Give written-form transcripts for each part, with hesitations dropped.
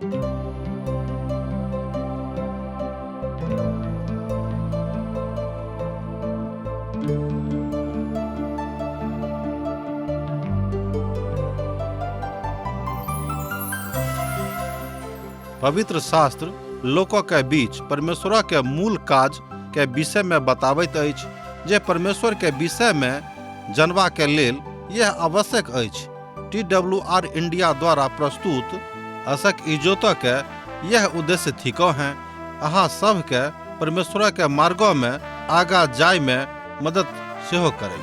पवित्र शास्त्र लोकों के बीच परमेश्वर के मूल काज के विषय में बताबैत अछि, जे परमेश्वर के विषय में जनबा के लेल यह आवश्यक अछि। TWR इंडिया द्वारा प्रस्तुत अशक इजोतो के यह उद्देश्य थिको हैं अहाँ सब के परमेश्वर के मार्गों में आगा जाय में मदद सेहो करे,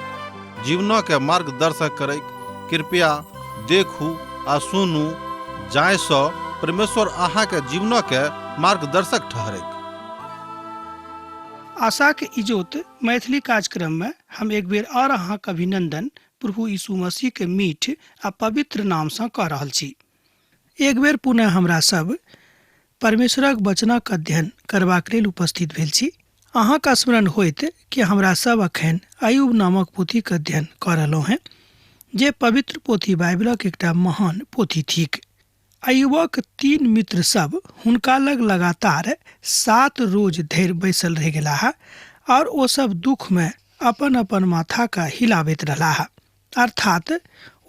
जीवनों के मार्गदर्शक करे। कृपया देखू आ सुनू, जाय सो परमेश्वर अहाँ के जीवनों के मार्गदर्शक ठहरे। आशा के इजोत मैथिली कार्यक्रम में हम एक बेर और अहाँ के अभिनंदन प्रभु यीशु मसीह के मीठ आ पवित्र नाम से कह रहल छी। एक बेर पुनः हमरा सब परमेश्वरक वचनक अध्ययन करबाक लेल उपस्थित भेल छी। अहाँ का स्मरण होइत कि हमरा सब अखन अय्यूब नामक पोथी के अध्ययन कर रहलहुँ हैं, जे पवित्र पोथी बाइबलक एकटा महान पोथी थिक। अय्यूबक 3 मित्र सब हुनका लग लगातार 7 रोज धरि बैसल रह गेलाह और ओ सब दुख में अपन अपन माथा का हिलाबैत रहलाह, अर्थात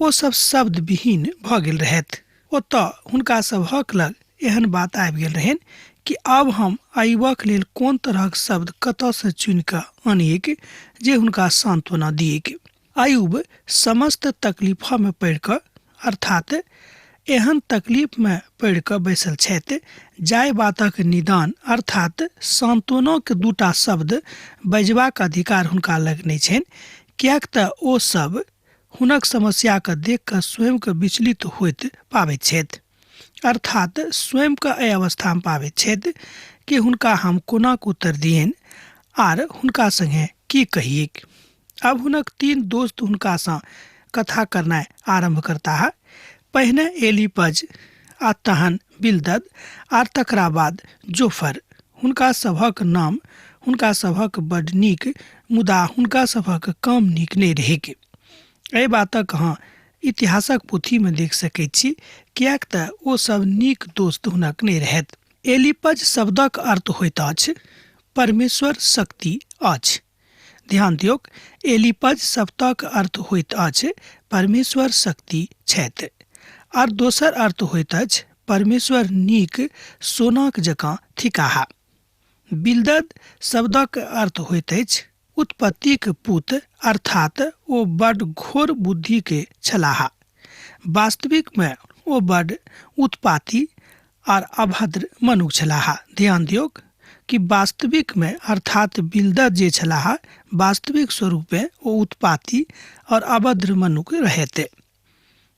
ओ सब शब्द विहीन भ गेल रहैत। ओतऽ हुनका सभक लग एहन बात आबि गेल रहनि कि अब हम अय्यूबक लेल कोन तरहक शब्द कतऽ से चुनि कऽ आनियैक जे हुनका सांत्वना दियैक। अय्यूब समस्त तकलीफा में पड़ि कऽ, अर्थात एहन तकलीफ में पड़ि कऽ बैसल छथि जाय बातक निदान अर्थात सांत्वना के 2टा शब्द बजबाक अधिकार हुनका लग नहि छनि, किएक तऽ ओ सब हुनक समस्या के देख कऽ स्वयं के विचलित होइत पाबैत छथि, अर्थात स्वयं के एहि अवस्था में पाबैत छथि कि हुनका हम कोना उत्तर दियनि आर हुनका संगे की कहियैक। अब हुनक 3 दोस्त हुनका सँ कथा करनाइ आरंभ करता है। पहिने एलीपज आ तहन बिलदद आर तकरा बाद जोफर। हुनका सभक नाम हुनका सभक बड नीक, मुदा हुनका सभक काम नीक नहि रहैक। एहि बातक अहाँ इतिहासक पोथी में देख सकैत छी, किएक तऽ ओ सब नीक दोस्त हुनक नहि रहैत। एलीपज शब्दक अर्थ होइत अछि परमेश्वर शक्ति अछि। ध्यान दियौक, एलीपज शब्दक अर्थ होइत अछि परमेश्वर शक्ति छथि, और दोसर अर्थ होइत अछि परमेश्वर नीक सोनाक जकाँ थिकाहा। बिलदद शब्दक अर्थ होइत अछि उत्पत्तिक पुत, अर्थात ओ बड घोर बुद्धि के छलाहा। वास्तविक में ओ बड उत्पाती और अभद्र मनुष्य छलाहा। ध्यान दियौक कि वास्तविक में अर्थात बिलदद जे छलाहा वास्तविक स्वरूप में ओ उत्पाती और अभद्र मनुष्य रहते।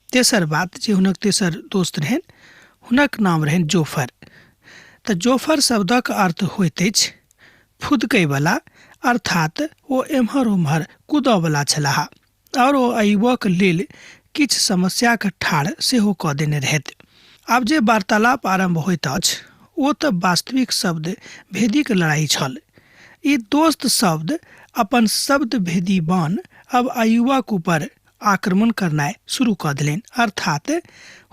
तेसर बात जे हुनक तेसर दोस्त रहन, हुनक नाम रहन जोफर। तऽ जोफर शब्दक अर्थ होइत अछि फुदकै वाला, अर्थात ओ एम्हर उम्हर कूदऽ वाला छलाह और ओ अय्यूबक लेल किछु समस्या के ठाढ़ सेहो कऽ देने रहथि। आब जे वार्तालाप आरंभ होइत अछि ओ तऽ वास्तविक शब्द भेदी के लड़ाई छल। ई दोस्त शब्द अपन शब्द भेदी बाण अब अय्यूबक ऊपर आक्रमण करनाइ शुरू कऽ देलनि, अर्थात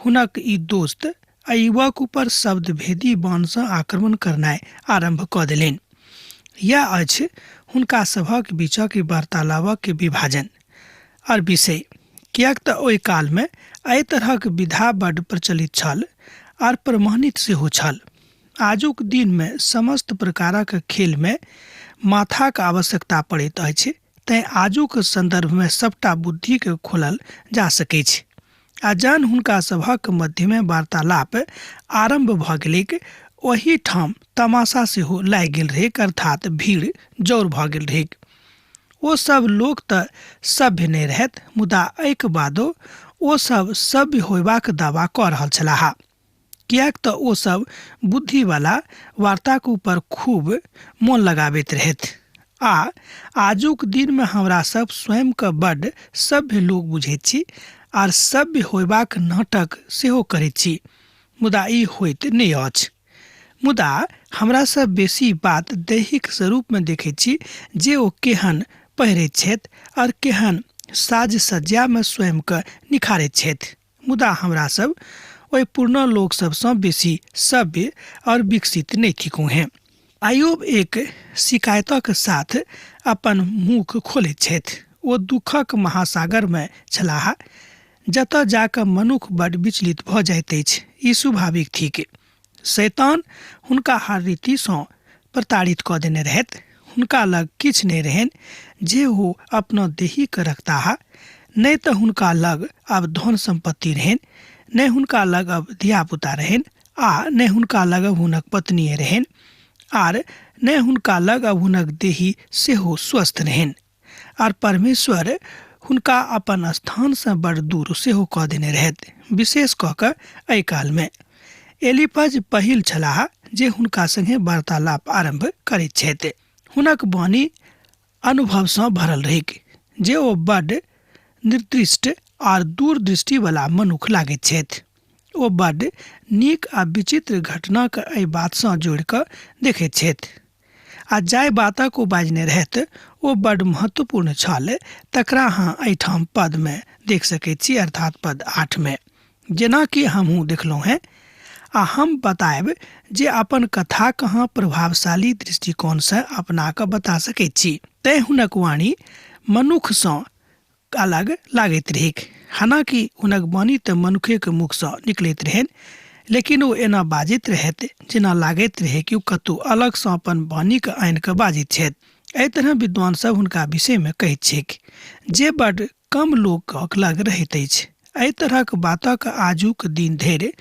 हुनक ई दोस्त अय्यूबक ऊपर शब्द भेदी बाण सँ आक्रमण करनाइ आरंभ कऽ देलनि। यह अछि हुनका सभक बीचक वार्तालापक के विभाजन और विषय, किएक तऽ ओहि काल में एहि तरहक विधा बड प्रचलित छल और प्रमाणित सेहो छल। आजुक दिन में समस्त प्रकारक खेल में माथाक आवश्यकता पड़ैत अछि, तैं आजुक संदर्भ में सबटा बुद्धि के खोलल जा सकै छै। आ जहन हुनका सभक मध्य में वार्तालाप आरंभ भऽ गेलैक, ओही ठाम तमाशा सेहो लागि गेल रहैक, अर्थात भीड़ जोर भऽ गेल रहैक। ओ सब लोक तऽ सभ्य नहि रहैत, मुदा एहिके बादो ओ सब सभ्य होयबाक दावा कऽ रहल छलाह, किएक तऽ ओ सब बुद्धि वाला वार्ताक ऊपर खूब मोन लगाबैत रहथि। आ आजुक दिन में हमरा सब स्वयं के बड सभ्य लोग बुझैत छी आर सभ्य होयबाक नाटक सेहो करैत छी, मुदा ई होइत नहि अछि। मुदा हमरा सब बेसी बात दैहिक स्वरूप में देखैत छी जे ओ केहन पहिरैत छथि और केहन साज सज्जा में स्वयं के निखारैत छथि, मुदा हमरा सब ओहि पूर्ण लोक सबसँ बेसी सभ्य और विकसित नहि थिकू हैं। आयुब एक शिकायतक साथ अपन मुख खोलैत छथि। ओ दुखक महासागर में छलाह, जतऽ जाकऽ मनुख बड़ विचलित भऽ जाइत अछि। ई स्वाभाविक थिक। शैतान हुनका हर रीतिसँ प्रताड़ित कऽ देने रहथि। हुनका लग किछु नहि रहनि जे ओ अपना देहीके रखताह, नहि तऽ हुनका लग अब धन संपत्ति रहनि, नहि हुनका लग अब धियापुता रहनि, आ नहि हुनका लग अब हुनक पत्नी रहनि, आर नहि हुनका लग अब हुनक देही सेहो स्वस्थ रहनि। आर परमेश्वर हुनका अपन स्थानसँ बड़ दूर सेहो कऽ देने रहथि। विशेष कऽ कऽ एहि कालमे एलीफज पहिल छलाह जे हुनका संगे वार्तालाप आरंभ करैत छथि। हुनक वाणी अनुभवसँ भरल रहैक जे ओ बड्ड निर्दिष्ट आर दूरदृष्टि वाला मनुख लागैत छथि। ओ बड्ड नीक आ विचित्र घटनाके एहि बातसँ जोड़ि कऽ देखैत छथि, आ जाहि बातक ओ बाजने रहथि ओ बड्ड महत्वपूर्ण छल, तकरा अहाँ एहिठाम पदमे देख सकैत छी, अर्थात पद 8 में। जेना कि हमहूँ देखलहुँ हैं, आ हम बतायब जे अपन कथा कहाँ प्रभावशाली दृष्टिकोणसँ अपना कऽ बता सकैत छी। तैँ हुनक वाणी मनुखसँ अलग लागैत रहैक। हालांकि हुनक वाणी तऽ मनुखेके मुखसँ निकलैत रहनि, लेकिन ओ एना बाजैत रहथि जेना लागैत रहै कि ओ कतहु अलगसँ अपन वाणीके आनि कऽ बाजैत छथि। एहि तरह विद्वान सब हुनका विषयमे कहैत छैक जे बड्ड कम लोकक लग रहैत अछि। एहि तरहक बातक आजुक दिन धरि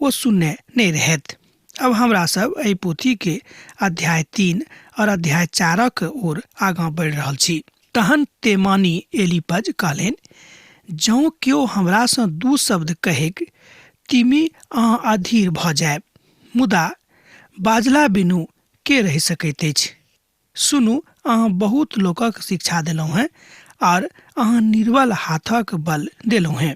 ओ सुनने नहि रहथि। अब हमरा सब एहि पोथी के अध्याय 3 और अध्याय 4 ओर आगाँ बढ़ि रहल छी। तहन तेमानी एलीपज कहलनि, जँ केओ हमरासँ 2 शब्द कहैक तिमी अहाँ अधीर भऽ जायब, मुदा बाजला बिनु के रहि सकैत अछि। सुनू, अहाँ बहुत लोकक शिक्षा देलहुँ हैं और अहाँ निर्बल हाथक बल देलहुँ हैं।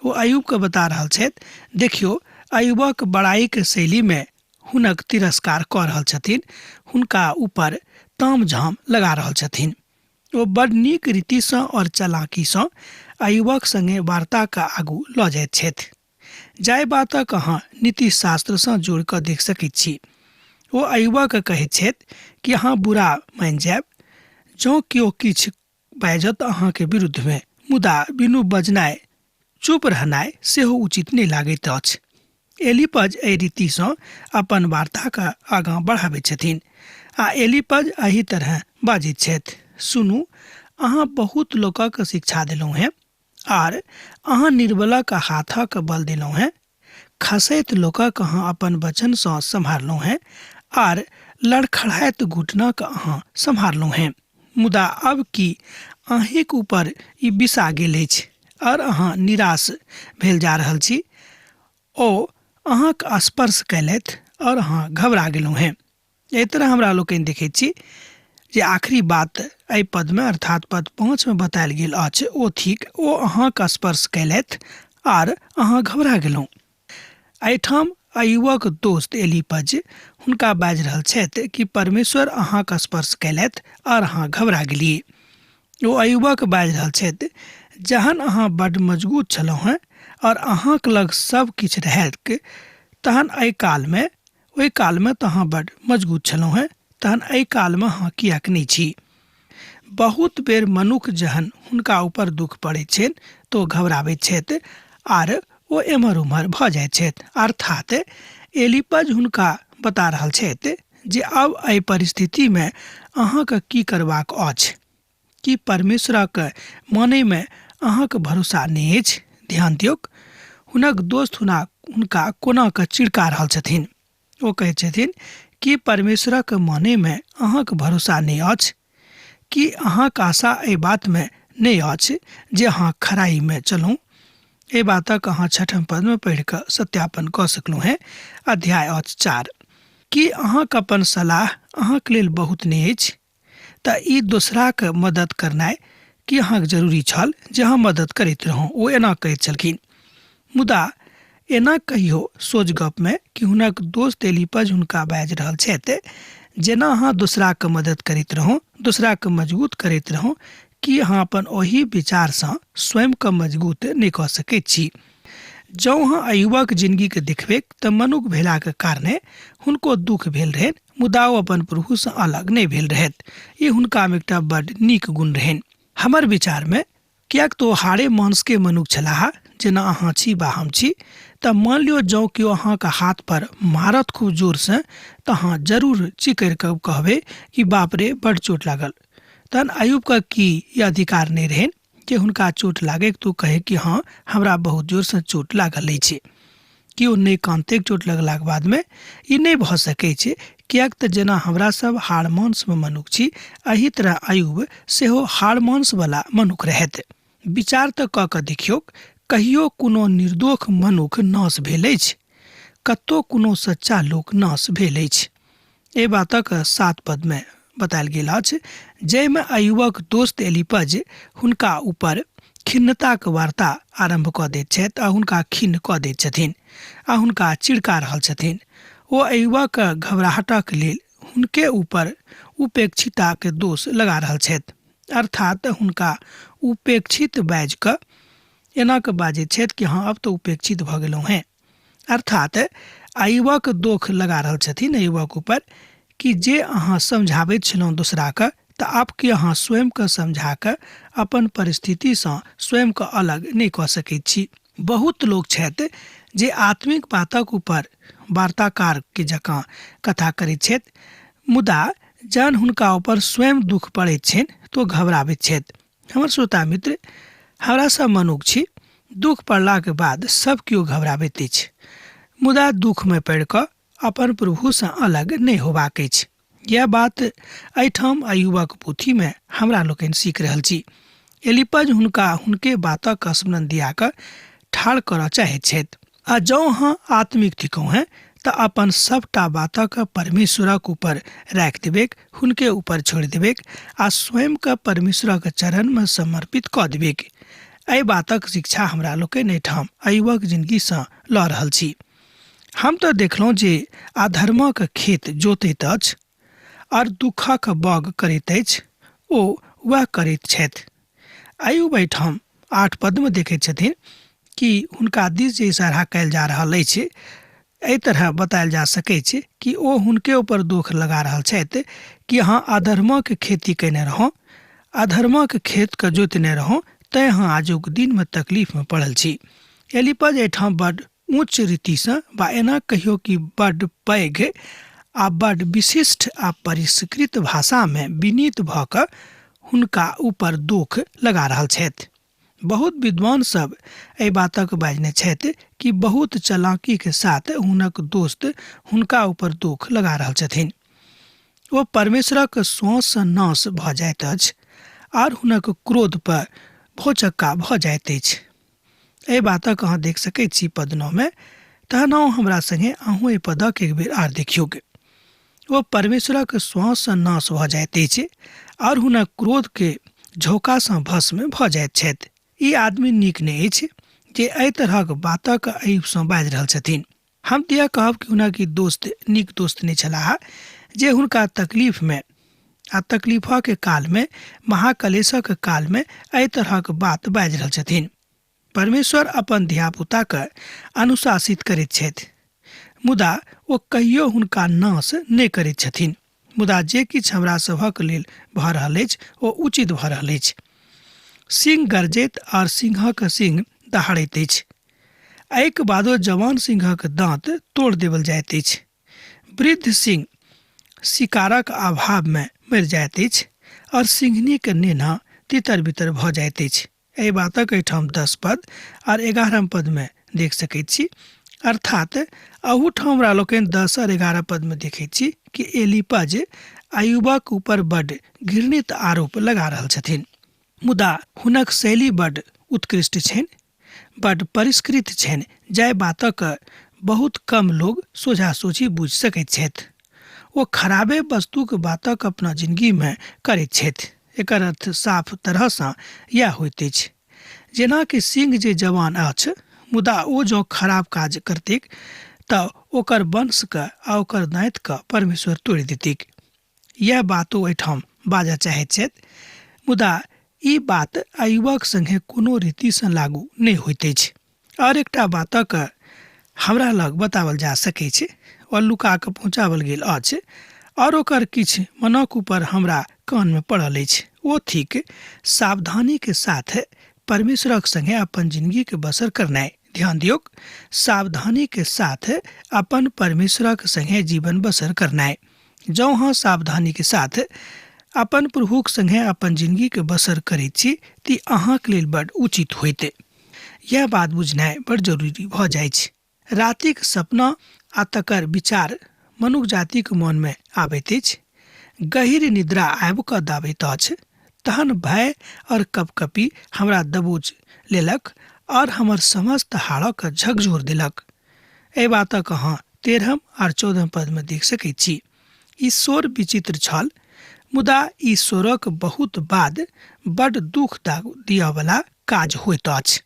ओ अयुबके बता रहल छथि, देखियौ अयुबक बड़ाईके शैलीमे हुनक तिरस्कार कऽ रहल छथिन, हुनका ऊपर ताम झाम लगा रहल छथिन। ओ बड़ नीक रीतिसँ और चालाकीसँ अयुबक संगे वार्ताके आगू लऽ जाइत छथि। जाहि बातक अहाँ नीति शास्त्रसँ जोड़ि कऽ देख सकैत छी। ओ अयुबक कहैत छथि कि अहाँ बुरा मानि जायब जँ केओ किछु बाजत अहाँके विरुद्धमे, मुदा बिनु बजनाइ चुप रहनाइ सेहो उचित नहि लागैत अछि। एलीपज एहि रीतिसँ अपन वार्ताके आगाँ बढ़ाबैत छथिन, आ एलीपज एहि तरह बाजैत छथि, सुनू, अहाँ बहुत लोकक शिक्षा देलहुँ हैं आर अहाँ निर्बलक हाथक बल देलहुँ हैं। खसैत लोकक अहाँ अपन वचनसँ सम्हारलहुँ हैं आर लड़खड़ाइत घुटनाक अहाँ सम्हारलहुँ हैं। मुदा अब की अहींक ऊपर ई बिसा गेल अछि और अहाँ निराश भेल जा रहल छी। ओ अहाँक स्पर्श कयलथि और अहाँ घबरा गेलहुँ हैं। एहि तरह हमरा लोकनि देखैत छी जे आखिरी बात एहि पदमे अर्थात पद 5 में बतायल गेल अछि ओ थिक, ओ अहाँक स्पर्श कयलथि आर अहाँ घबरा गेलहुँ। एहिठाम अयुबक दोस्त एलीपज हुनका बाजि रहल छथि कि परमेश्वर अहाँक स्पर्श कयलथि और अहाँ घबरा गेलियै। ओ अयुबक बाजि रहल छथि, जहन अहाँ बड्ड मजबूत छलहुँ हैं और अहाँक लग सब किछु रहैक, तहन एहि कालमे ओहि कालमे तऽ अहाँ बड्ड मजबूत छलहुँ हैं, तहन एहि कालमे अहाँ किएक नहि छी। बहुत बेर मनुख जहन हुनका ऊपर दुख पड़ैत छनि तऽ ओ घबराबैत छथि आर ओ एम्हर उम्हर भऽ जाइत छथि। अर्थात एलीपज हुनका बता रहल छथि जे अब एहि परिस्थितिमे अहाँके की करबाक अछि। कि परमेश्वरक मानैमे अहाँके भरोसा नहि अछि। ध्यान दियौक, हुनक दोस्त हुनका कोना कऽ चिड़का रहल छथिन। ओ कहैत छथिन कि परमेश्वरक मानैमे अहाँके भरोसा नहि अछि, कि अहाँके आशा एहि बातमे नहि अछि जे अहाँ खराइमे चलू। एहि बातक अहाँ 6 पदमे पढ़ि कऽ सत्यापन कऽ सकलहुँ हैं। अध्याय 4 कि अहाँके अपन सलाह अहाँके लेल बहुत नहि अछि, तऽ ई दोसराके मदद करनाइ कि अहाँके जरूरी छल जे अहाँ मदद करैत रहूँ। ओ एना कहैत छलखिन, मुदा एना कहियो सोझ गपमे कि हुनक दोस्त एलीपज हुनका बाजि रहल छथि जेना अहाँ दोसराके मदद करैत रहूँ, दोसराके मजबूत करैत रहूँ, कि अहाँ अपन ओही विचारसँ स्वयंके मजबूत नहि कऽ सकैत छी। जौ हाँ अयुबक जिंदगी के देखबे त मनुख भेला के कारणे हुनको दुख भेल रहन, मुदा ओ अपन प्रभु से अलग नहीं भेल रहत। ये हुनका में एकटा बड़ नीक गुण रहन। हमर विचार में कियाक तो हारे मांस के मनुख छलाह, जेना अहाँ छी बा हम छी, त मान लियो जौ कि अहाँ का हाथ पर मारत खूब जोर से त अहाँ जरूर चिकर के कहबे कि बाप रे बड़ चोट लागल। तहन अयुब का की ये अधिकार नहीं रहन कि हुनका चोट लागे तो कहे कि हाँ हमरा बहुत जोर से चोट लागल छै। कि ओ नहीं कांते चोट लगला के बाद में ई नहीं भ सकै छै, कियाक त जेना हमरा सब हाड़ मांस में मनुख छी, अही तरह अयुब सेहो हाड़ मांस वाला मनुख रहत। विचार त क के देखियो, कहियो कोनो निर्दोष मनुख नाश भेल अछि, कतो कोनो सच्चा लोक नाश भेल अछि। ए बातक 7 पद में बतायल गेल अछि, जैमे अयुबक दोस्त एलीपज हुनका ऊपर खिन्नताक वार्ता आरंभ क दैत छथि आ हुनका खिन्न क दैत छथिन आ हुनका चिड़का रहल छथिन। ओ अयुबक घबराहटक लेल हुनके ऊपर उपेक्षिता के दोष लगा रहल छथि, अर्थात हुनका उपेक्षित बाजि क एना के बाजैत छथि कि हाँ अब तो उपेक्षित भ गेलहुँ हैं। अर्थात अयुबक दोष लगा रहल छथिन अयुबक ऊपर कि जे अहाँ समझाबैत छलहुँ दूसरा के त आप कि अहाँ स्वयं के समझा के अपन परिस्थिति से स्वयं के अलग नहीं क सकैत छी। बहुत लोग छथि जे आत्मिक बातक ऊपर वार्ताकार के जकाँ कथा करैत छथि, मुदा जहन हुनका ऊपर स्वयं दुख पड़ैत छनि तो घबराबैत छथि। हमर श्रोता मित्र, हमरा सब मनुख छी, दुख पड़ला के बाद सब केओ घबराबैत अछि, मुदा दुख में पड़ क अपन प्रभु से अलग नहीं होबाक अछि। यह बात एठाम अयुबक पोथी में हमरा लोकनि सीख रहल छी। एलीपज हुनका हुनके बातक स्मरण दिया क ठाड़ करऽ चाहैत छथि। आ जौ हाँ आत्मिक थिकौ हैं त अपन सबटा बातक परमेश्वरक ऊपर राख देबेक, हुनके ऊपर छोड़ देबेक आ स्वयं के परमेश्वरक चरण में समर्पित क देबेक। एहि बातक शिक्षा हमरा लोकनि एठाम अयुबक जिंदगी से ल रहल छी। हम तो देखलहुँ जे अधर्मक खेत जोतैत अछि और दुखक बाग करैत अछि, ओ वह करैत छथि। अयुब एठाम 8 पद में देखैत छथिन कि हुनका दिस जे इशारा कयल जा रहल अछि, एहि तरह बतायल जा सकै छै कि ओ हुनके ऊपर दोष लगा रहल छथि कि अहाँ अधर्मक खेती केने रहौ, अधर्मक खेत के जोतने रहौ, तैं अहाँ आजुक दिन में तकलीफ में पड़ल छी। एलीपज एठाम बड़ उच्च रीति से बा एना कहियो कि बड़ पैघ आ बड़ विशिष्ट आ परिष्कृत भाषा में विनीत भ क हुनका ऊपर दोष लगा रहल छथि। बहुत विद्वान सब एहि बातक बाजने छथि कि बहुत चालाकी के साथ हुनक दोस्त हुनका ऊपर दोष लगा रहल छथिन। ओ परमेश्वरक श्वास से नाश भ जाइत अछि और हुनक क्रोध पर भौचक्का भ जाइत अछि। एहि बातक अहाँ देख सकैत छी पद 9 में। तहन हमरा संगे अहूँ एहि पदक एक बेर आर देखियौ। ओ परमेश्वरक श्वास से नाश भ जाइत अछि और हुनक क्रोध के झोंका से भस्म भ जाइत छथि। ई आदमी नीक नहीं अछि जे एहि तरहक बातक अयुब से बाजि रहल छथिन। हम त यह कहब कि हुनक ई दोस्त नीक दोस्त नहीं छलाह जे हुनका तकलीफ में आ तकलीफा के काल में, महाकलेशक काल में एहि तरहक बात बाजि रहल छथिन। परमेश्वर अपन धियापुता के अनुशासित करैत छथि, मुदा ओ कहियो हुनका नाश नहीं करैत छथिन। मुदा जे किछु हमरा सभक लेल भ रहल अछि ओ उचित भ रहल अछि। सिंह गरजैत और सिंहक सिंह दहाड़ैत अछि, एहिके बादो जवान सिंहक दांत तोड़ देवल जाइत अछि। वृद्ध सिंह शिकारक अभाव में मरि जाइत अछि और सिंहनी के नेना तितर बितर भ जाइत अछि। एहि बातक एठाम 10 पद और 11 पद में देख सकैत छी। अर्थात अहूठाम हमरा लोकनि 10 और 11 पद में देखैत छी कि एलीपज अयुबक ऊपर बड़ घृणित आरोप लगा रहल छथिन, मुदा हुनक शैली बड़ उत्कृष्ट छनि, बड़ परिष्कृत छनि, जाहि बातक बहुत कम लोग सोझा सोझी बुझि सकैत छथि। ओ खराबे वस्तुक बातक अपना जिंदगी में करैत छथि। एकर अर्थ साफ तरह से यह होइत अछि जेना कि सिंह जे जवान अछि, मुदा ओ जो खराब काज करतैक त ओकर वंश के आ ओकर दांत के परमेश्वर तोड़ि देतैक। यह बात ओ एठाम बाजऽ चाहैत छथि, मुदा ई बात अयुबक संगे कोनो रीति से लागू नहीं होइत अछि। और एकटा बातक हमरा लग बतावल जा सकै छै और लुका के पहुँचावल गेल अछि और ओकर किछ मनक ऊपर हमरा कान में पड़ल अछि। ओ थिक सावधानी के साथ परमेश्वरक संगे अपन जिंदगी के बसर करनाइ। ध्यान दियौ, सावधानी के साथ अपन परमेश्वरक संगे जीवन बसर करनाइ। जँ हाँ सावधानी के साथ अपन प्रभुक संगे अपन जिंदगी के बसर करैत छी ती अहाँक लेल बड़ उचित होइते। यह बात बुझनाइ बड़ जरूरी भ जाइ छै। रातिक सपना आ तकर विचार मनुष्य जातिक मन में आबैत अछि। गहीर निद्रा आबि कऽ दाबैत अछि, तहन भय और कपकपी हमरा दबोच लेलक और हमर समस्त हाड़क झकझोर देलक। एहि बातक अहाँ 13 और 14 पद में देख सकैत छी। ई स्वर विचित्र छल, मुदा ई स्वरक बहुत बाद बड़ दुख दिया वाला काज होइत अछि।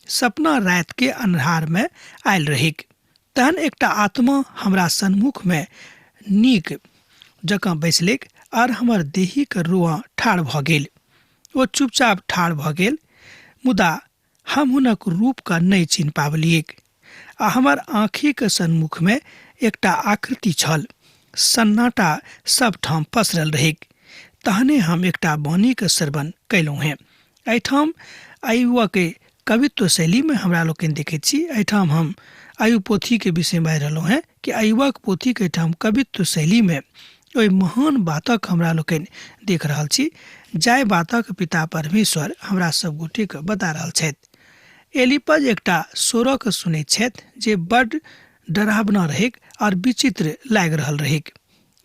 सपना रात के अन्हार में आयल रहिक, तहन एकटा आत्मा हमरा सन्मुख में नीक जकाँ बैसलेक और हमर देही के रोआ ठाढ़ भ गेल। ओ चुपचाप ठाढ़ भ गेल, मुदा हम हुनक रूप का नहीं चिन्ह पावलियक। आ हमर आँखि के सन्मुख में एकटा आकृति छल, सन्नाटा सब ठाम पसरल रहिक। तहने हम एकटा वाणी के श्रवण कैलहुँ हैं। एहिठाम आयुवा के कवित्व शैली में हमरा लोकनि देखैत छी। एहिठाम हम आयु पोथी के विषय में बाजि रहलहुँ हैं कि आयुवाक पोथी के एहिठाम कवित्व शैली में ओहि महान बातक हमरा लोकनि देख रहल छी, जाय बातक पिता परमेश्वर हमरा सब गोटे के बता रहल छथि। एलिपज एकटा स्वरक सुनैत छथि जे बड़ डरावना रहिक और विचित्र लागि रहल रहिक।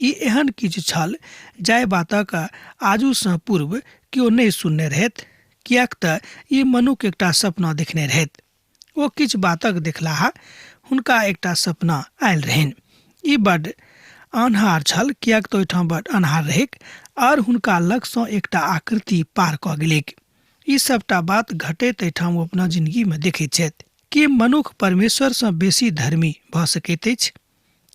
ई एहन किछु छल जाय बातक आजू सँ पूर्व केओ नहीं सुनने रहथि, कियाक तऽ ई मनुख एकटा सपना देखने रहथि। ओ किछु बातक देखलाहा हुनका एकटा सपना आयल रहनि। ई बड़ अन्हार छल, कियाक तऽ ओहिठाम बड़ अन्हार रहिक और हुनका लग सँ एकटा आकृति पार कऽ गेलिक। ई सबटा बात घटैत एहिठाम ओ अपना जिंदगी में देखैत छथि। कि मनुख परमेश्वर सँ बेसी धर्मी भऽ सकैत अछि?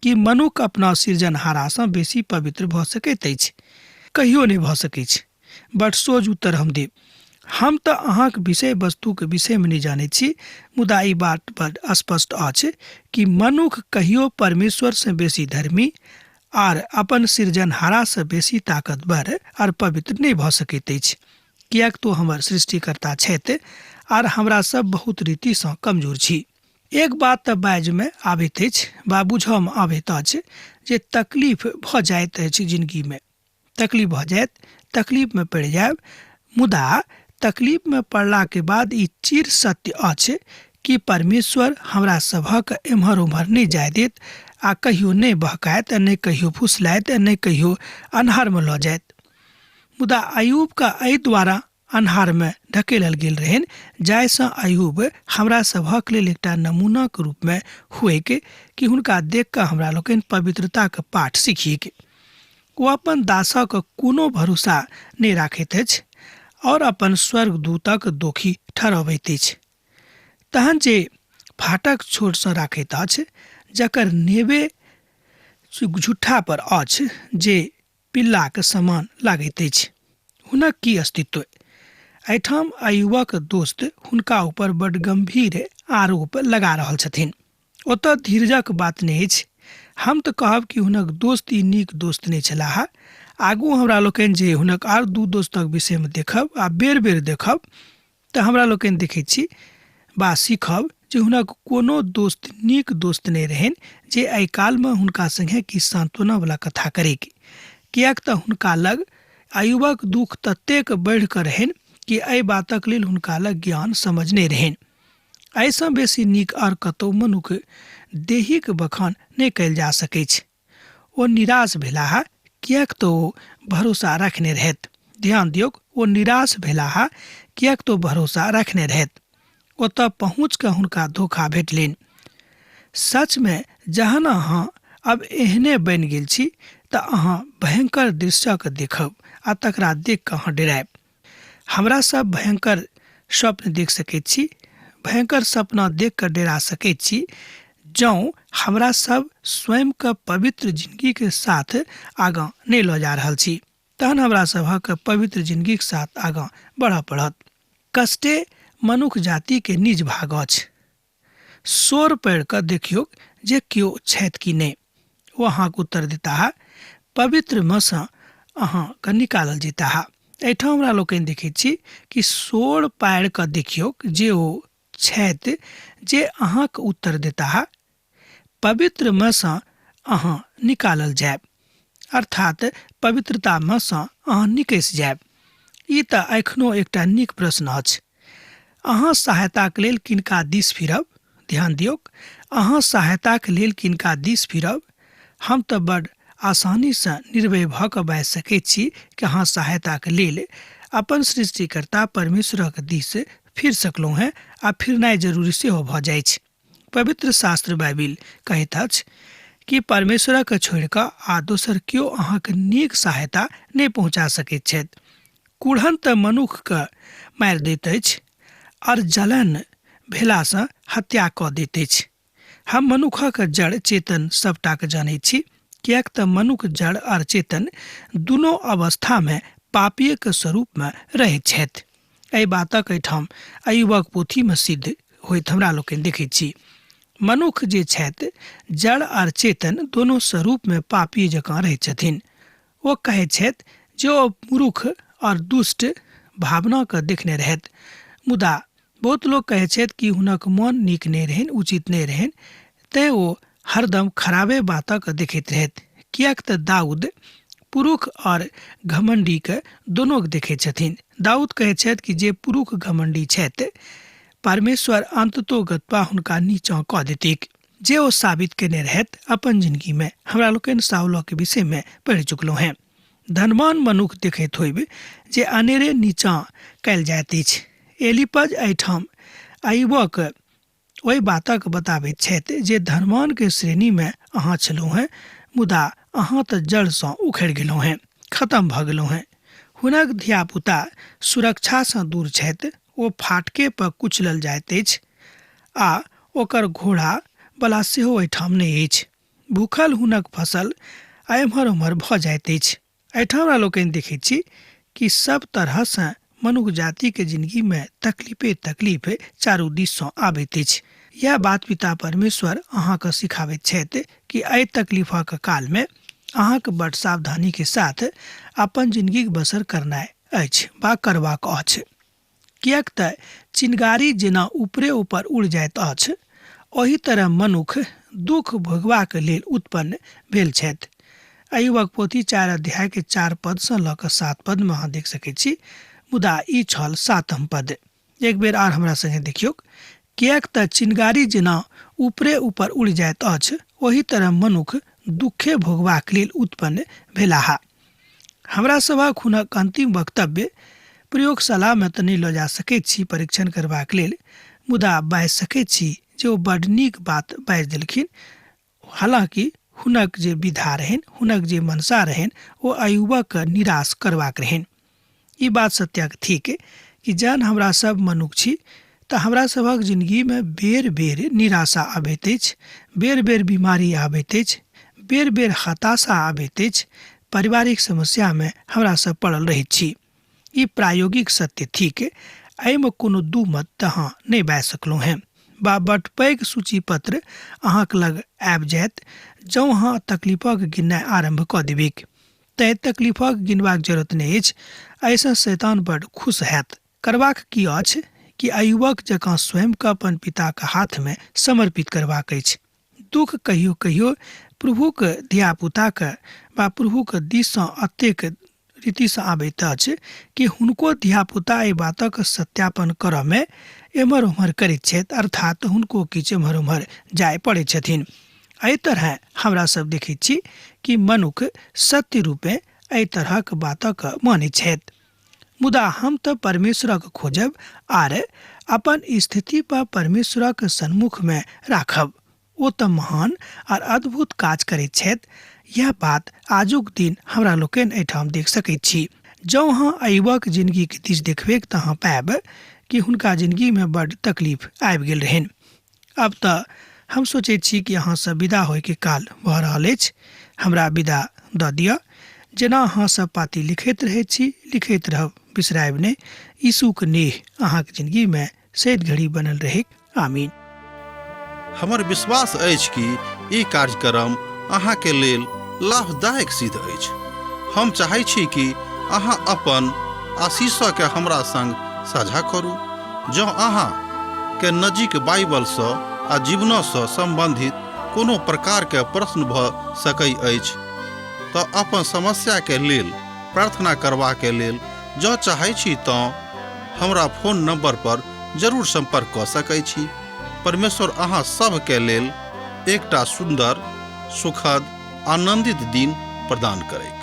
कि मनुख अपना सृजनहारा सँ बेसी पवित्र भऽ सकैत अछि? कहियो नहीं भऽ सकैत छै। बड़ सोझ उत्तर हम देब। हम तऽ अहाँक विषय वस्तु के विषय में नहीं जानैत छी, मुदा ई बात बड़ स्पष्ट अछि कि मनुख कहियो परमेश्वर से बेसी धर्मी और अपन सृजनहारा से बेसी ताकतवर और पवित्र नहीं भऽ सकैत अछि, कियाक तो हमर सृष्टिकर्ता छथि और हमरा सब बहुत रीति सँ कमजोर छी। एक बात तऽ बाज में आबैत अछि वा बुझऽ में आबैत अछि जे तकलीफ भऽ जाइत अछि जिंदगी में। तकलीफ भऽ जायत, तकलीफ में पड़ि जायब, मुदा तकलीफ में पड़ला के बाद ई चिर सत्य अछि कि परमेश्वर हमरा सभक एम्हर उम्हर नहीं जाय देत आ कहियो नहीं बहकायत, नहीं कहियो फुसलायत, नहीं कहियो अन्हार में लऽ जायत। मुदा अयूब का एहि द्वारा अन्हार में ढकेलल गेल रहन जाय सँ अयूब हमरा सभक लेल एकटा नमूना के रूप में हुएक कि हुनका देख कऽ हमरा लोकनि पवित्रता के पाठ सीखिए। ओ अपन दासक कोनो भरोसा नहीं राखैत अछि और अपन स्वर्गदूतक दोखी ठहरबैत अछि। तहन जे फाटक छोट सँ राखैत अछि, जकर नेबे झूठा पर अछि, जे पिल्लाक समान लागैत अछि, हुनक की अस्तित्व? एहिठाम अयूबक दोस्त हुनका ऊपर बड़ गंभीर आरोप लगा रहल छथिन। ओतऽ धीरजक बात नहीं अछि। हम तऽ कहब कि हुनक दोस्त ई नीक दोस्त नहीं छलाह। आगू हमरा लोकनि जे हुनक आर दू दोस्तक विषय में देखब आ बेर बेर देखब तऽ हमरा लोकनि देखैत छी बा सीखब जे हुनक कोनो दोस्त नीक दोस्त नहीं रहन जे एहि काल में हुनका संगे की सांत्वना वाला कथा करैक, कियाक तऽ हुनका लग अयूबक दुख ततेक बढ़ि कऽ रहन कि एहि बातक लेल हुनका लग ज्ञान समझ नहीं रहन। एहिसँ बेसी नीक और कतौ मनुख देहिक बखान नहीं कयल जा सकै छै। ओ निराश भेलाह, कियाक तऽ ओ भरोसा रखने रहथि। ध्यान दियौ, ओ निराश भेलाह कियाक तो भरोसा रखने रहथि। ओतऽ पहुँच कऽ हुनका धोखा भेटलनि। सच में जहन अहाँ अब एहने बनि गेल छी तऽ अहाँ भयंकर दृश्यक देखब आ तकरा देख कऽ अहाँ डरायब। हमरा सब भयंकर स्वप्न देख सकैत छी, भयंकर सपना देख कऽ डरा सकैत छी। जौं हमरा सब स्वयं के पवित्र जिंदगी के साथ आगाँ नहीं लऽ जा रहल छी, तहन हमरा सभक पवित्र जिंदगी के साथ आगाँ बढ़ऽ पड़त। कष्टे मनुख जाति के निज भाग अछि। सोर पढ़ कर देखियो जे क्यों छैत की ने। वो अहाँ के उत्तर देता है पवित्र में से अहाँ के निकालल जेता है। एठाम हमरा लोग देखे छी कि सोर पढ़ कर देखियो जे ओ छैत जे अहाँ के उत्तर देता है पवित्र में से अहाँ निकालल जाए, अर्थात पवित्रता में से अहाँ निकस जाए। ई त एखनो एकटा नीक प्रश्न अछि। अहाँ सहायता के लेल किनका दिस फिरब? ध्यान दियौ, अहाँ सहायता के लेल किनका दिस फिरब? हम तो बड़ आसानी से निर्भय भ क बाजि सकैत छी कि अहाँ सहायता के लेल अपन सृष्टिकर्ता परमेश्वर के दिस फिर सकलहुँ हैं आ फिरनाइ जरूरी सेहो भ जाइ छै। पवित्र शास्त्र बाइबिल कहैत अछि कि परमेश्वर के छोड़ि कऽ आ दोसर केओ अहाँके नीक सहायता नहि पहुँचा सकैत छथि। कुढ़न तऽ मनुख के मारि दैत अछि और जलन भेलासँ हत्या कऽ दैत अछि। हम मनुखक जड़ चेतन सबटा के जानै छी, किएक तऽ मनुख जड़ और चेतन दुनू अवस्था में पापीय के स्वरूप में रहैत छथि। एहि बातक एहिठाम अय्यूबक पोथी में सिद्ध होइत हमरा लोग देखै छी। मनुख जे छथि जड़ और चेतन दोनों स्वरूप में पापी जकाँ रहैत छथिन। वो कहै छथि जे ओ मूर्ख और दुष्ट भावना के देखने रहत, मुदा बहुत लोग कहै छथि कि हुनक मन नीक नहीं रहन, उचित नहीं रहन, तैं वो हरदम खराबे बातक देखैत रहत। किएक तऽ दाऊद पुरुष और घमंडी के दोनों के देखै छथिन। दाऊद कहै छथि कि जे पुरुष घमंडी छथि परमेश्वर अंततोगत्वा हुनका नीचा कऽ देतिक, जे ओ साबित केने रहत अपन जिंदगी में। हमरा लोग साउल के विषय में पढ़ चुकलो हैं। धनवान मनुख देखैत होइब जे अनेरे नीचा कयल जाइत अछि। एलिपज एहिठाम अय्यूबक ओहि बातक बताबैत छथि जे धनवान के श्रेणी में अहाँ छलहुँ हैं, मुदा अहाँ तऽ जड़ सँ उखड़ि गेलहुँ हैं, खत्म भऽ गेलहुँ हैं। हुनक धिया पुता सुरक्षा सँ दूर छथि, ओ फाटके पर कुचलल जाइत अछि आ ओकर घोड़ा बला सेहो एहिठाम नहि अछि। भूखल हुनक फसल एम्हर उम्हर भऽ जाइत अछि। एहिठाम हमरा लोकनि देखैत छी कि सब तरह से मनुष्य जाति के जिंदगी में तकलीफ चारू दिस सँ आबैत अछि। यह बात पिता परमेश्वर अहाँके सिखाबैत छथि कि एहि तकलीफक काल में अहाँके बड़ सावधानी के साथ अपन जिंदगी बसर करनाइ अछि वा करबाक अछि। किएक तऽ चिनगारी जेना ऊपरे ऊपर उड़ जाइत अछि, ओही तरह मनुख दुख भोगबाक लेल उत्पन्न भेल छथि। अय्यूबक पोथी 4 अध्याय के 4 पद से लऽ कऽ 7 पद में अहाँ देख सकैत छी, मुदा ई छल 7म पद। एक बेर आर हमरा संगे देखियौ, किएक तऽ चिनगारी जेना ऊपरे ऊपर उड़ जाइत अछि, ओही तरह मनुख दुखे भोगबाक लेल उत्पन्न भेलाह। हमरा सभक हुनक अंतिम वक्तव्य प्रयोगशाला में तऽ नहि लऽ जा सकैत छी परीक्षण करबाक लेल, मुदा बाजि सकैत छी जे ओ बड़ नीक बात बाजि देलखिन। हालांकि हुनक जे विधा रहन, हुनक जे मनसा रहन, ओ अय्यूबक निराश करबाक रहन। ई बात सत्यक थिक कि जहन हमरा सब मनुख छी तऽ हमरा सभक जिंदगी में बेर बेर निराशा आबैत अछि, बेर बेर बीमारी आबैत अछि, बेर बेर हताशा आबैत अछि, पारिवारिक समस्या में हमरा सब पड़ल रहैत छी। ई प्रायोगिक सत्य थिक, एहिमे कोनो दू मत तऽ अहाँ नहि बाजि सकलहुँ हैं। बा बट पैघ सूची पत्र अहाँक लग आबि जायत जँ अहाँ तकलीफक गिननाइ आरम्भ कऽ देबिक। तैं तकलीफक गिनबाक जरूरत नहि अछि, एहिसँ शैतान बड़ खुश हैत। करबाक की अछि कि अय्यूबक जकाँ स्वयं के अपन पिताक हाथ में समर्पित करबाक अछि। दुख कहियो कहियो प्रभुक धिया पुताक वा प्रभुक दिस सँ एतेक रीति से आबैत अछि कि हुनको धिया पुता एहि बातक सत्यापन करऽ में एम्हर उम्हर करैत छथि, अर्थात हुनको किछु एम्हर उम्हर जाय पड़ैत छथिन। एहि तरह हमरा सब देखैत छी कि मनुख सत्य रूपे एहि तरहक बातक मानैत छथि, मुदा हम तऽ परमेश्वरक खोजब आर अपन स्थिति पर परमेश्वरक सन्मुख में राखब। ओ तऽ महान और अद्भुत काज करैत छथि। यह बात आजुक दिन हमरा लोकनि एहिठाम देख सकैत छी। जँ अहाँ अय्यूबक जिंदगी के दिस देखबै तऽ अहाँ पाएब कि हुनका जिंदगी में बड़ तकलीफ आबि गेल रहनि। अब तऽ हम सोचैत छी कि अहाँ सब विदा होय के काल भऽ रहल अछि। हमरा विदा दऽ दिअ। जेना अहाँ सब पाती लिखैत रहैत छी, लिखैत रहब, बिसरायब नहि। यीशु के नेह अहाँके जिंदगी में सैद घड़ी बनल रहे। आमीन। हमर विश्वास अछि कि ई कार्यक्रम अहाँके लेल लाभदायक सिद्ध अछि। हम चाहै छी कि अहाँ अपन आशीषके हमरा संग साझा करू। जँ अहाँके नजीक बाइबलसँ आ जीवनसँ सम्बन्धित कोनो प्रकारके प्रश्न भऽ सकै अछि तऽ अपन समस्याके लेल प्रार्थना करबाके लेल जँ चाहै छी तऽ हमरा फोन नंबर पर जरूर संपर्क कऽ सकै छी। परमेश्वर अहाँ सबके लेल एकटा सुन्दर, सुखद, आनंदित दिन प्रदान करैक।